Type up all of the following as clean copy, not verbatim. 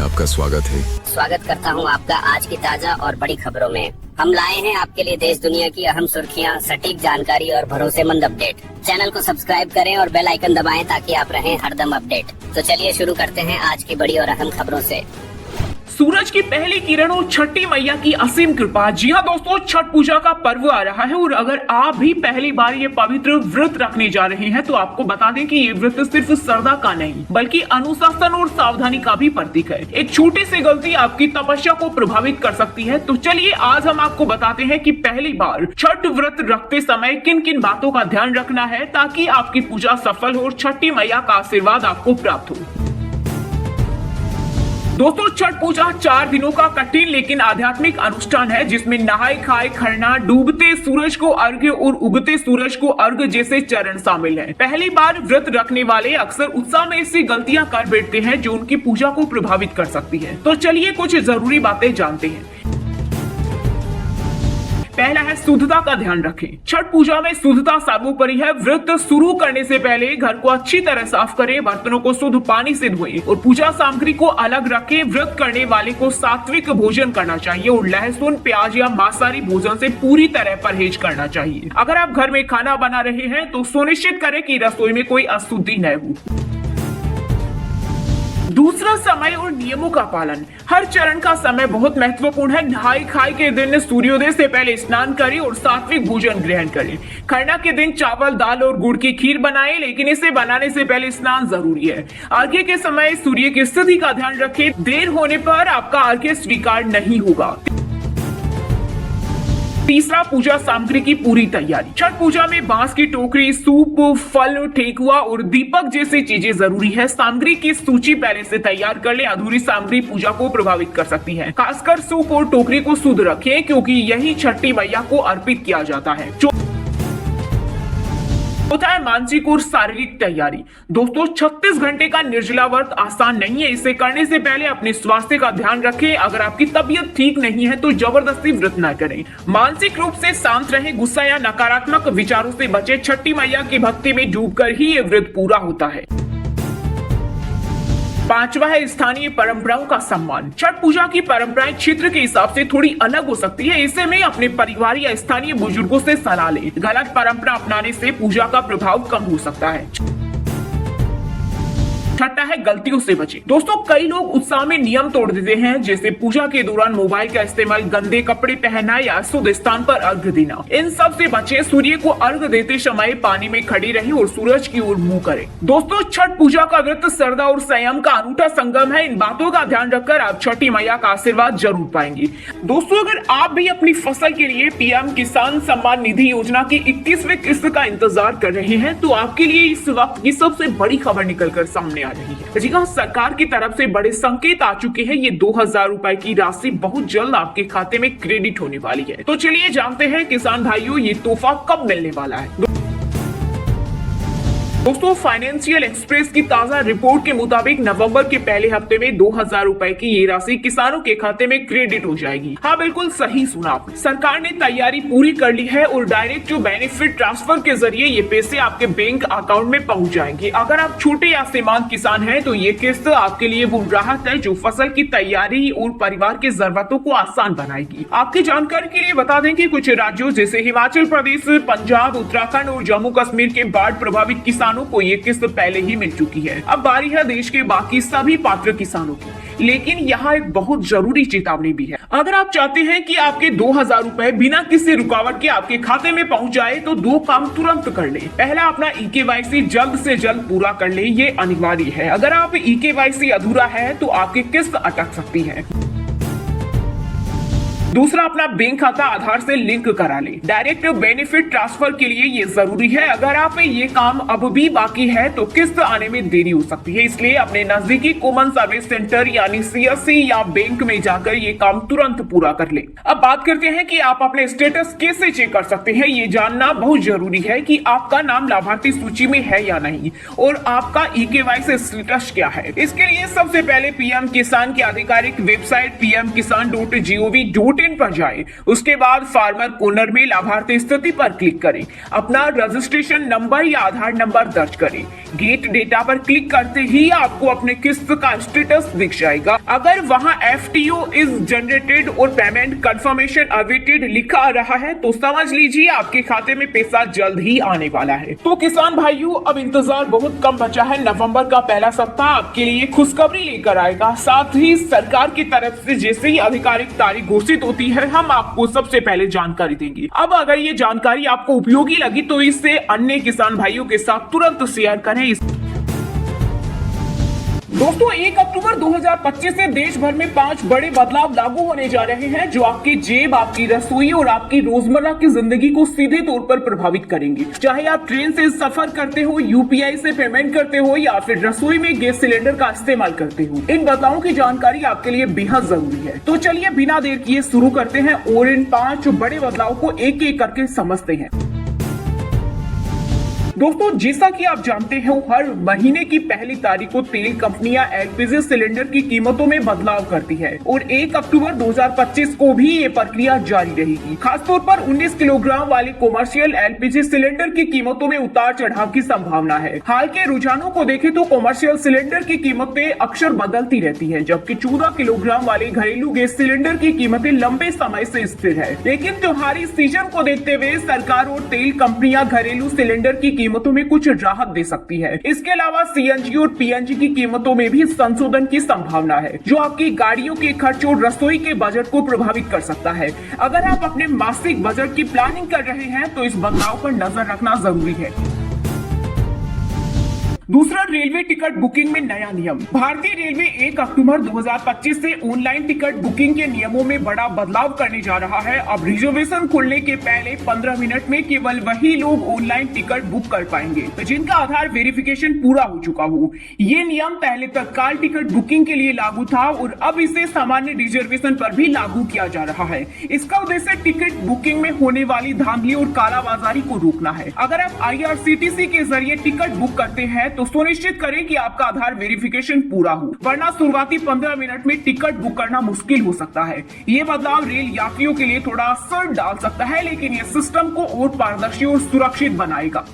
आपका स्वागत है। स्वागत करता हूं आपका आज की ताजा और बड़ी खबरों में। हम लाए हैं आपके लिए देश दुनिया की अहम सुर्खियां, सटीक जानकारी और भरोसेमंद अपडेट। चैनल को सब्सक्राइब करें और बेल आइकन दबाएं ताकि आप रहें हरदम अपडेट। तो चलिए शुरू करते हैं आज की बड़ी और अहम खबरों से। सूरज की पहली किरण और छठी मैया की असीम कृपा। जी हाँ दोस्तों, छठ पूजा का पर्व आ रहा है और अगर आप भी पहली बार ये पवित्र व्रत रखने जा रहे हैं तो आपको बता दें कि ये व्रत सिर्फ श्रद्धा का नहीं बल्कि अनुशासन और सावधानी का भी प्रतीक है। एक छोटी सी गलती आपकी तपस्या को प्रभावित कर सकती है। तो चलिए आज हम आपको बताते हैं कि पहली बार छठ व्रत रखते समय किन किन बातों का ध्यान रखना है ताकि आपकी पूजा सफल हो और छठी मैया का आशीर्वाद आपको प्राप्त हो। दोस्तों, छठ पूजा 4 दिनों का कठिन लेकिन आध्यात्मिक अनुष्ठान है जिसमें नहाए खाए खरना, डूबते सूरज को अर्घ्य और उगते सूरज को अर्घ्य जैसे चरण शामिल हैं। पहली बार व्रत रखने वाले अक्सर उत्साह में ऐसी गलतियां कर बैठते हैं जो उनकी पूजा को प्रभावित कर सकती है। तो चलिए कुछ जरूरी बातें जानते हैं। पहला है शुद्धता का ध्यान रखें। छठ पूजा में शुद्धता सर्वोपरि है। व्रत शुरू करने से पहले घर को अच्छी तरह साफ करें, बर्तनों को शुद्ध पानी से धोएं और पूजा सामग्री को अलग रखें। व्रत करने वाले को सात्विक भोजन करना चाहिए और लहसुन, प्याज या मांसाहारी भोजन से पूरी तरह परहेज करना चाहिए। अगर आप घर में खाना बना रहे हैं तो सुनिश्चित करें कि रसोई में कोई अशुद्धि न हो। दूसरा, समय और नियमों का पालन। हर चरण का समय बहुत महत्वपूर्ण है। नहाए खाए के दिन सूर्योदय से पहले स्नान करें और सात्विक भोजन ग्रहण करें। खरना के दिन चावल, दाल और गुड़ की खीर बनाएं, लेकिन इसे बनाने से पहले स्नान जरूरी है। अर्घ्य के समय सूर्य की स्थिति का ध्यान रखें। देर होने पर आपका अर्घ्य स्वीकार नहीं होगा। तीसरा, पूजा सामग्री की पूरी तैयारी। छठ पूजा में बांस की टोकरी, सूप, फल, ठेकुआ और दीपक जैसी चीजें जरूरी है। सामग्री की सूची पहले से तैयार कर लें। अधूरी सामग्री पूजा को प्रभावित कर सकती है। खासकर सूप और टोकरी को शुद्ध रखें क्योंकि यही छठी मैया को अर्पित किया जाता है। होता है मानसिक और शारीरिक तैयारी। दोस्तों, 36 घंटे का निर्जला व्रत आसान नहीं है। इसे करने से पहले अपने स्वास्थ्य का ध्यान रखें। अगर आपकी तबीयत ठीक नहीं है तो जबरदस्ती व्रत न करें। मानसिक रूप से शांत रहें, गुस्सा या नकारात्मक विचारों से बचें। छठी मैया की भक्ति में डूबकर ही ये व्रत पूरा होता है। पांचवा है स्थानीय परंपराओं का सम्मान। छठ पूजा की परंपराएं क्षेत्र के हिसाब से थोड़ी अलग हो सकती है। ऐसे में अपने परिवार या स्थानीय बुजुर्गों से सलाह लें। गलत परंपरा अपनाने से पूजा का प्रभाव कम हो सकता है। छठा है गलतियों से बचें। दोस्तों, कई लोग उत्साह में नियम तोड़ देते हैं, जैसे पूजा के दौरान मोबाइल का इस्तेमाल, गंदे कपड़े पहनना या अशुद्ध स्थान पर अर्घ्य देना। इन सब से बचें। सूर्य को अर्घ्य देते समय पानी में खड़ी रहें और सूरज की ओर मुंह करें। दोस्तों, छठ पूजा का व्रत श्रद्धा और संयम का अनूठा संगम है। इन बातों का ध्यान रखकर आप छठी मैया का आशीर्वाद जरूर पाएंगे। दोस्तों, अगर आप भी अपनी फसल के लिए पीएम किसान सम्मान निधि योजना की 21वीं किस्त का इंतजार कर रहे हैं तो आपके लिए इस वक्त की सबसे बड़ी खबर निकलकर सामने आ रही है। जी हाँ, सरकार की तरफ से बड़े संकेत आ चुके हैं। ये 2000 रुपए की राशि बहुत जल्द आपके खाते में क्रेडिट होने वाली है। तो चलिए जानते हैं किसान भाइयों, ये तोहफा कब मिलने वाला है। दोस्तों, फाइनेंशियल एक्सप्रेस की ताजा रिपोर्ट के मुताबिक नवंबर के पहले हफ्ते में 2000 रुपए की ये राशि किसानों के खाते में क्रेडिट हो जाएगी। हाँ, बिल्कुल सही सुना आपने। सरकार ने तैयारी पूरी कर ली है और डायरेक्ट जो बेनिफिट ट्रांसफर के जरिए ये पैसे आपके बैंक अकाउंट में पहुंच जाएंगे। अगर आप छोटे या सीमांत किसान हैं तो ये किस्त आपके लिए वो राहत है जो फसल की तैयारी और परिवार की जरूरतों को आसान बनाएगी। आपकी जानकारी के लिए बता दें कि कुछ राज्यों जैसे हिमाचल प्रदेश, पंजाब, उत्तराखंड और जम्मू कश्मीर के बाढ़ प्रभावित किसानों को ये किस्त पहले ही मिल चुकी है। अब बारी है देश के बाकी सभी पात्र किसानों की। लेकिन यहाँ एक बहुत जरूरी चेतावनी भी है। अगर आप चाहते हैं कि आपके 2000 रुपए बिना किसी रुकावट के आपके खाते में पहुंच जाए तो 2 काम तुरंत कर ले। पहला, अपना ईकेवाईसी जल्द से जल्द पूरा कर ले, ये अनिवार्य है। अगर आप ईकेवाईसी अधूरा है तो आपकी किस्त अटक सकती है। दूसरा, अपना बैंक खाता आधार से लिंक करा ले। डायरेक्ट बेनिफिट ट्रांसफर के लिए ये जरूरी है। अगर आप ये काम अब भी बाकी है तो किस्त आने में देरी हो सकती है। इसलिए अपने नजदीकी कॉमन सर्विस सेंटर यानी सीएससी या बैंक में जाकर ये काम तुरंत पूरा कर ले। अब बात करते हैं कि आप अपने स्टेटस कैसे चेक कर सकते हैं। ये जानना बहुत जरूरी है कि आपका नाम लाभार्थी सूची में है या नहीं और आपका ईकेवाईसी स्टेटस क्या है। इसके लिए सबसे पहले पीएम किसान की आधिकारिक वेबसाइट pmkisan.gov सपोर्ट इन पर जाए, उसके बाद फार्मर कॉर्नर में लाभार्थी स्थिति पर क्लिक करें, अपना रजिस्ट्रेशन नंबर या आधार नंबर दर्ज करें। गेट डेटा पर क्लिक करते ही आपको अपने किस्त का स्टेटस दिख जाएगा। अगर वहां FTO इज जनरेटेड और पेमेंट कंफर्मेशन अवेटेड लिखा आ रहा है तो समझ लीजिए आपके खाते में पैसा जल्द ही आने वाला है। तो किसान भाइयों, अब इंतजार बहुत कम बचा है। नवंबर का पहला सप्ताह आपके लिए खुशखबरी लेकर आएगा। साथ ही सरकार की तरफ से जैसे ही आधिकारिक तारीख घोषित होती है, हम आपको सबसे पहले जानकारी देंगे। अब अगर ये जानकारी आपको उपयोगी लगी तो इसे अन्य किसान भाइयों के साथ तुरंत शेयर करें। दोस्तों, 1 अक्टूबर 2025 से देश भर में 5 बड़े बदलाव लागू होने जा रहे हैं जो आपकी जेब, आपकी रसोई और आपकी रोजमर्रा की जिंदगी को सीधे तौर पर प्रभावित करेंगे। चाहे आप ट्रेन से सफर करते हो, UPI से पेमेंट करते हो या फिर रसोई में गैस सिलेंडर का इस्तेमाल करते हो, इन बदलावों की जानकारी आपके लिए बेहद जरूरी है। तो चलिए बिना देर किए शुरू करते हैं और इन 5 बड़े बदलाव को एक एक करके समझते हैं। दोस्तों, जैसा कि आप जानते हो, हर महीने की पहली तारीख को तेल कंपनियां LPG सिलेंडर की कीमतों में बदलाव करती है और 1 अक्टूबर 2025 को भी ये प्रक्रिया जारी रहेगी। खासतौर पर 19 किलोग्राम वाले कॉमर्शियल LPG सिलेंडर की कीमतों में उतार चढ़ाव की संभावना है। हाल के रुझानों को देखें तो कॉमर्शियल सिलेंडर की कीमतें अक्सर बदलती रहती है, जबकि 14 किलोग्राम वाले घरेलू गैस सिलेंडर की कीमतें लंबे समय से स्थिर है। लेकिन त्योहारी सीजन को देखते हुए सरकार और तेल कंपनियां घरेलू सिलेंडर की कीमतों में कुछ राहत दे सकती है। इसके अलावा CNG और PNG की कीमतों में भी संशोधन की संभावना है, जो आपकी गाड़ियों के खर्च और रसोई के बजट को प्रभावित कर सकता है। अगर आप अपने मासिक बजट की प्लानिंग कर रहे हैं तो इस बदलाव पर नजर रखना जरूरी है। दूसरा, रेलवे टिकट बुकिंग में नया नियम। भारतीय रेलवे 1 अक्टूबर 2025 से ऑनलाइन टिकट बुकिंग के नियमों में बड़ा बदलाव करने जा रहा है। अब रिजर्वेशन खुलने के पहले 15 मिनट में केवल वही लोग ऑनलाइन टिकट बुक कर पाएंगे जिनका आधार वेरिफिकेशन पूरा हो चुका हो। ये नियम पहले तत्काल टिकट बुकिंग के लिए लागू था और अब इसे सामान्य रिजर्वेशन पर भी लागू किया जा रहा है। इसका उद्देश्य टिकट बुकिंग में होने वाली धांधली और कालाबाजारी को रोकना है। अगर आप IRCTC के जरिए टिकट बुक करते हैं तो सुनिश्चित करें कि आपका आधार वेरिफिकेशन पूरा हो, वरना शुरुआती 15 मिनट में टिकट बुक करना मुश्किल हो सकता है। ये बदलाव रेल यात्रियों के लिए थोड़ा असर डाल सकता है, लेकिन ये सिस्टम को और पारदर्शी और सुरक्षित बनाएगा।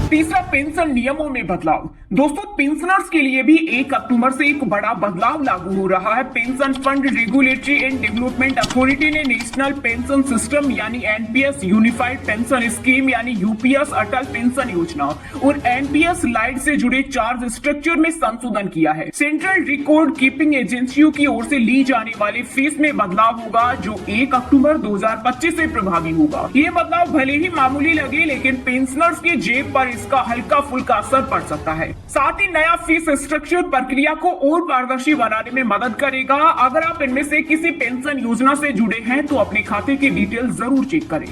तीसरा, पेंशन नियमों में बदलाव। दोस्तों, पेंशनर्स के लिए भी 1 अक्टूबर से एक बड़ा बदलाव लागू हो रहा है। Pension fund regulatory and development authority ने नेशनल पेंशन सिस्टम यानी NPS, यूनिफाइड पेंशन स्कीम यानी UPS, अटल पेंशन योजना और NPS लाइट से जुड़े चार्ज स्ट्रक्चर में संशोधन किया है। सेंट्रल रिकॉर्ड कीपिंग एजेंसियों की ओर से ली जाने वाली फीस में बदलाव होगा, जो 1 अक्टूबर 2025 से प्रभावी होगा। ये बदलाव भले ही मामूली लगे, लेकिन पेंशनर्स की जेब पर इसका हल्का फुल्का असर पड़ सकता है। साथ ही नया फीस स्ट्रक्चर प्रक्रिया को और पारदर्शी बनाने में मदद करेगा। अगर आप इनमें से किसी पेंशन योजना से जुड़े हैं तो अपने खाते की डिटेल जरूर चेक करें।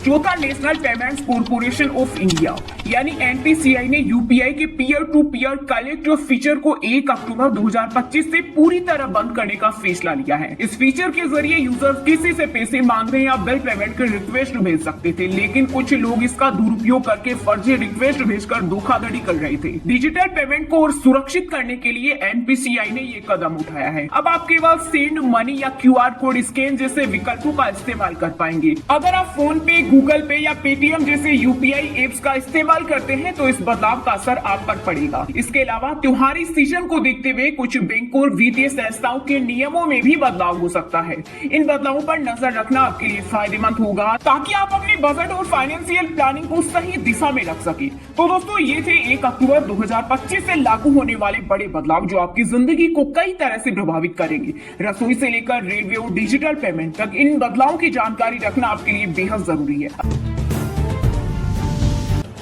चौथा, National Payments Corporation of India यानी NPCI ने UPI के peer to peer collect feature को 1 अक्टूबर 2025 से पूरी तरह बंद करने का फैसला लिया है। इस फीचर के जरिए यूजर्स किसी से पैसे मांगने या बिल पेमेंट के रिक्वेस्ट भेज सकते थे, लेकिन कुछ लोग इसका दुरुपयोग करके फर्जी रिक्वेस्ट भेजकर धोखाधड़ी कर रहे थे। डिजिटल पेमेंट को और सुरक्षित करने के लिए NPCI ने ये कदम उठाया है। अब आप केवल सेंड मनी या QR कोड स्कैन जैसे विकल्पों का इस्तेमाल कर पाएंगे। अगर आप फोन पे, गूगल पे या पेटीएम जैसे UPI एप्स का इस्तेमाल करते हैं तो इस बदलाव का असर आप पर पड़ेगा। इसके अलावा त्योहारी सीजन को देखते हुए कुछ बैंक और वित्तीय संस्थाओं के नियमों में भी बदलाव हो सकता है। इन बदलावों पर नजर रखना आपके लिए फायदेमंद होगा ताकि आप अपने बजट और फाइनेंशियल प्लानिंग को सही दिशा में रख सके। तो दोस्तों, ये थे 1 अक्टूबर 2025 से लागू होने वाले बड़े बदलाव जो आपकी जिंदगी को कई तरह से प्रभावित करेंगे। रसोई से लेकर रेलवे और डिजिटल पेमेंट तक इन बदलावों की जानकारी रखना आपके लिए बेहद जरूरी है।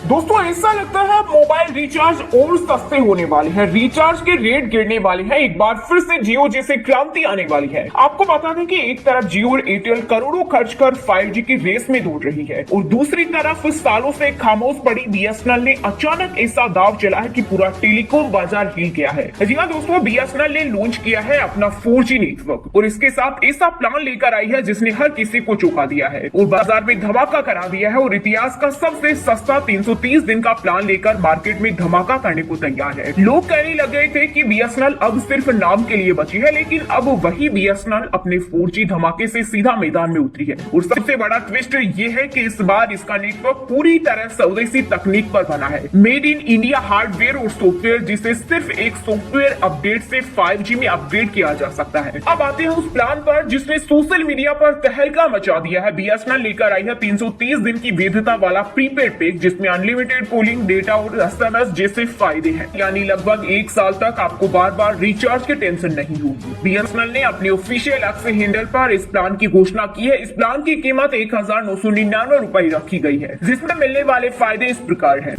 दोस्तों, ऐसा लगता है मोबाइल रिचार्ज और सस्ते होने वाले हैं, रिचार्ज के रेट गिरने वाले हैं। एक बार फिर से जियो जैसे क्रांति आने वाली है। आपको बता दें कि एक तरफ जियो और एयरटेल करोड़ों खर्च कर 5G की रेस में दौड़ रही है और दूसरी तरफ सालों से खामोश पड़ी BSNL ने अचानक ऐसा दाव चला है कि पूरा टेलीकॉम बाजार हिल गया है। जी हाँ दोस्तों, BSNL ने लॉन्च किया है अपना 4G नेटवर्क और इसके साथ ऐसा प्लान लेकर आई है जिसने हर किसी को चौंका दिया है और बाजार में धमाका करा दिया है और इतिहास का सबसे सस्ता 330 330 दिन का प्लान लेकर मार्केट में धमाका करने को तैयार है। लोग कहने लग गए थे कि बीएसएनएल अब सिर्फ नाम के लिए बची है, लेकिन अब वही बीएसएनएल अपने 4G धमाके से सीधा मैदान में उतरी है। और सबसे बड़ा ट्विस्ट ये है कि इस बार इसका नेटवर्क पूरी तरह स्वदेशी तकनीक पर बना है। मेड इन इंडिया हार्डवेयर और सॉफ्टवेयर, जिसे सिर्फ एक सॉफ्टवेयर अपडेट से 5G में अपग्रेड किया जा सकता है। अब आते हैं उस प्लान पर जिसने सोशल मीडिया पर तहलका मचा दिया है। बीएसएनएल लेकर आई है 330 दिन की वैधता वाला प्रीपेड पैक, जिसमें अनलिमिटेड कॉलिंग, डेटा और एसएमएस जैसे फायदे हैं। यानी लगभग 1 साल तक आपको बार बार रिचार्ज की टेंशन नहीं होगी। बीएसएनएल ने अपने ऑफिशियल एक्स हैंडल पर इस प्लान की घोषणा की है। इस प्लान की कीमत 1999 रुपए रखी गई है, जिसमें मिलने वाले फायदे इस प्रकार हैं।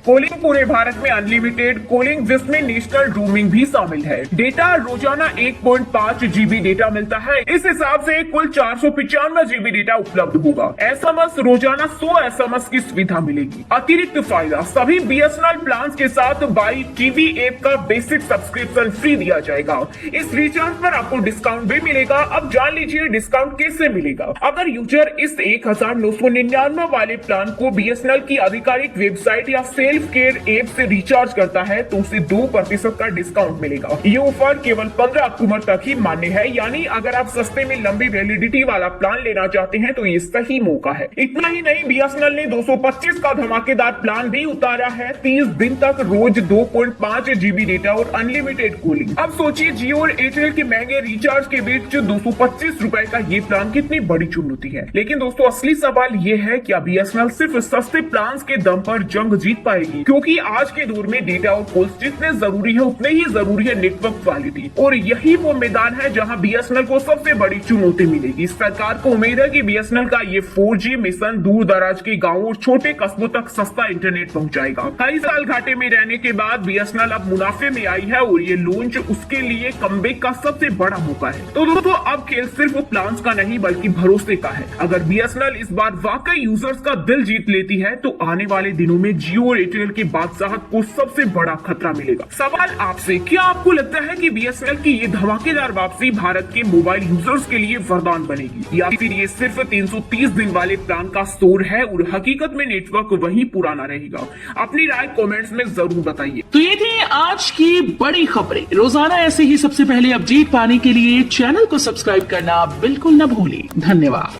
कॉलिंग पूरे भारत में अनलिमिटेड कॉलिंग, जिसमें नेशनल रोमिंग भी शामिल है। डेटा रोजाना 1.5 GB डेटा मिलता है। इस हिसाब से कुल 495 GB डेटा उपलब्ध होगा। एसएमएस रोजाना 100 एसएमएस की सुविधा मिलेगी। अतिरिक्त फायदा, सभी बीएसएनएल प्लान के साथ बाई टीवी ऐप का बेसिक सब्सक्रिप्शन फ्री दिया जाएगा। इस रिचार्ज पर आपको डिस्काउंट भी मिलेगा। अब जान लीजिए डिस्काउंट कैसे मिलेगा। अगर यूजर इस 1999 वाले प्लान को बीएसएनएल की आधिकारिक वेबसाइट या सेल्फ केयर ऐप से रिचार्ज करता है तो उसे 2% का डिस्काउंट मिलेगा। ये ऑफर केवल 15 अक्टूबर तक ही मान्य है। यानी अगर आप सस्ते में लंबी वैलिडिटी वाला प्लान लेना चाहते हैं तो ये सही मौका है। इतना ही नहीं, बीएसएनएल ने 225 का धमाकेदार प्लान भी उतारा है। 30 दिन तक रोज 2.5 GB डेटा और अनलिमिटेड कॉलिंग। अब सोचिए जियो और एयरटेल के महंगे रिचार्ज के बीच 225 रुपए का ये प्लान कितनी बड़ी चुनौती है। लेकिन दोस्तों, असली सवाल ये है क्या बीएसएनएल सिर्फ सस्ते प्लान के दम पर जंग जीत पाएगी? क्योंकि आज के दौर में डेटा और कॉल्स जितने जरूरी है उतने ही जरूरी है नेटवर्क क्वालिटी। और यही वो मैदान है जहां बीएसएनएल को सबसे बड़ी चुनौती मिलेगी। सरकार को उम्मीद है कि बीएसएनएल का ये 4G मिशन दूर दराज के गांवों और छोटे कस्बों तक सस्ता इंटरनेट पहुंचाएगा। कई साल घाटे में रहने के बाद बीएसएनएल अब मुनाफे में आई है और ये लॉन्च उसके लिए कमबैक का सबसे बड़ा मौका है। तो दोस्तों, अब खेल सिर्फ प्लान का नहीं बल्कि भरोसे का है। अगर बीएसएनएल इस बार वाकई यूजर्स का दिल जीत लेती है तो आने वाले दिनों में जियो और एयरटेल की बादशाहत को सबसे बड़ा खतरा मिलेगा। सवाल आपसे, क्या आपको लगता है कि बीएसएनएल की ये धमाकेदार वापसी भारत के मोबाइल यूजर्स के लिए वरदान बनेगी, या फिर ये सिर्फ 330 दिन वाले प्लान का स्टोर है और हकीकत में नेटवर्क वही पुराना रहेगा? अपनी राय कमेंट्स में जरूर बताइए। तो ये थी आज की बड़ी खबरें। रोजाना ऐसे ही सबसे पहले अपडेट पाने के लिए चैनल को सब्सक्राइब करना बिल्कुल न भूलें। धन्यवाद।